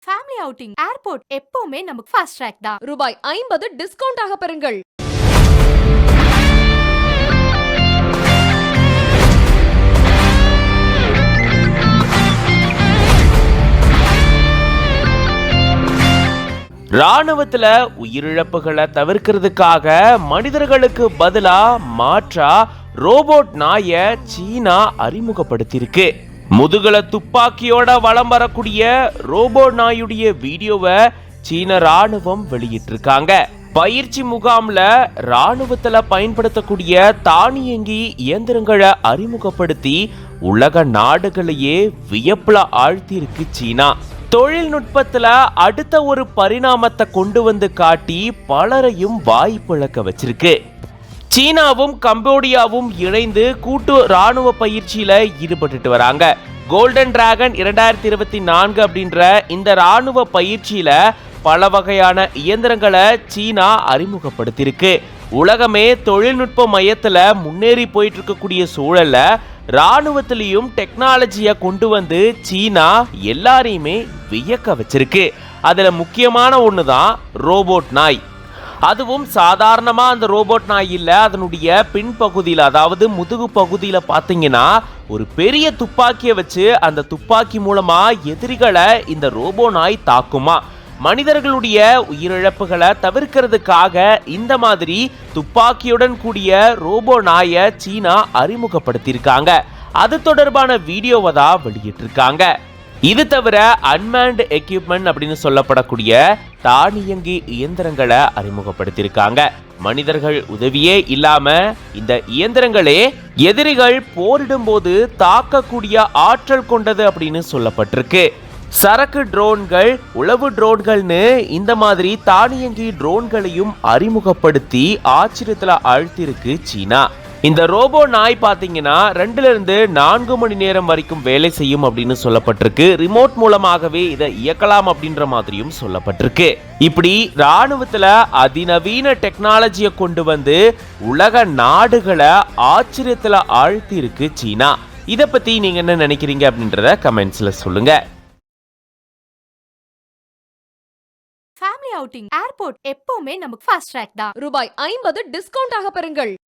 Family outing airport எப்பவுமே நமக்கு fast track தான். ரூபாய் 50 டிஸ்கவுண்ட் ஆக பெறுங்கள். ராணுவத்துல உயிரிழப்புகளை தவிர்க்கிறதுக்காக மனிதர்களுக்கு பதிலா மாற்றா ரோபோட் நாய சீனா அறிமுகப்படுத்தியிருக்கு. முதுகுல துப்பாக்கியோட வலம் வரக்கூடிய ரோபோட் நாயுடைய வீடியோவை சீன ராணுவம் வெளியிட்டிருக்காங்க. பயிற்சி முகாம்ல ராணுவத்துல பயன்படுத்தக்கூடிய தானியங்கி இயந்திரங்களை அறிமுகப்படுத்தி உலக நாடுகளையே வியப்புல ஆழ்த்தியிருக்கு சீனா. தொழில்நுட்பத்துல அடுத்த ஒரு பரிணாமத்தை கொண்டு வந்து காட்டி பலரையும் வாய்ப்பிழக்க வச்சிருக்கு. சீனாவும் கம்போடியாவும் இணைந்து கூட்டு ராணுவ பயிற்சியில ஈடுபட்டு வராங்க. கோல்டன் டிராகன் 2024 அப்படின்ற இந்த ராணுவ பயிற்சியில பல வகையான இயந்திரங்களை சீனா அறிமுகப்படுத்தியிருக்கு. உலகமே தொழில்நுட்ப மையத்துல முன்னேறி போயிட்டு இருக்கக்கூடிய சூழல்ல ராணுவத்திலையும் டெக்னாலஜியை கொண்டு வந்து சீனா எல்லாரையுமே வியக்க வச்சிருக்கு. அதுல முக்கியமான ஒண்ணுதான் ரோபோட் நாய். அதுவும் சாதாரணமா அந்த ரோபோட் நாய் இல்ல, அதனுடைய பின்பகுதியில அதாவது முதுகு பகுதியில பாத்தீங்கன்னா ஒரு பெரிய துப்பாக்கியை வச்சு அந்த துப்பாக்கி மூலமா எதிரிகளை இந்த ரோபோ நாய் தாக்குமா. மனிதர்களுடைய உயிரிழப்புகளை தவிர்க்கிறதுக்காக இந்த மாதிரி துப்பாக்கியுடன் கூடிய ரோபோ நாயை சீனா அறிமுகப்படுத்தியிருக்காங்க. அது தொடர்பான வீடியோவை தான் வெளியிட்டிருக்காங்க. இது தவிர அன்மேண்ட் எக்யூப்மெண்ட் அப்படின்னு சொல்லப்படக்கூடிய தானியங்கி இயந்திரங்களை அறிமுகப்படுத்தியிருக்காங்க. மனிதர்கள் உதவியே இல்லாம இந்த இயந்திரங்களே எதிரிகள் போரிடும் போது தாக்கக்கூடிய ஆற்றல் கொண்டது அப்படின்னு சொல்லப்பட்டிருக்கு. சரக்கு ட்ரோன்கள், உளவு ட்ரோன்கள்னு இந்த மாதிரி தானியங்கி ட்ரோன்களையும் அறிமுகப்படுத்தி ஆச்சரியத்துல ஆழ்த்திருக்கு சீனா. இந்த ரோபோ நாய் பாத்தீங்கன்னா 2-4 மணி நேரம் வரைக்கும் வேலை செய்யும் அப்படின்னு சொல்லப்பட்டிருக்கு. ரிமோட் மூலமாகவே இதை இயக்கலாம் அப்படின்ற மாதிரியும் சொல்லப்பட்டிருக்கு. இப்படி ராணுவத்துல அதிநவீன டெக்னாலஜியை கொண்டு வந்து உலக நாடுகளை ஆச்சரியத்துல ஆழ்த்தி இருக்கு சீனா. இதை பத்தி நீங்க என்ன நினைக்கிறீங்க அப்படின்றத கமெண்ட்ஸ்ல சொல்லுங்க. ஃபேமிலி அவுட்டிங் ஏர்போர்ட் எப்பவுமே நமக்கு ஃபாஸ்ட் ட்ராக் தான். ரூபாய் 50 டிஸ்கவுண்ட் ஆக பெறுங்கள்.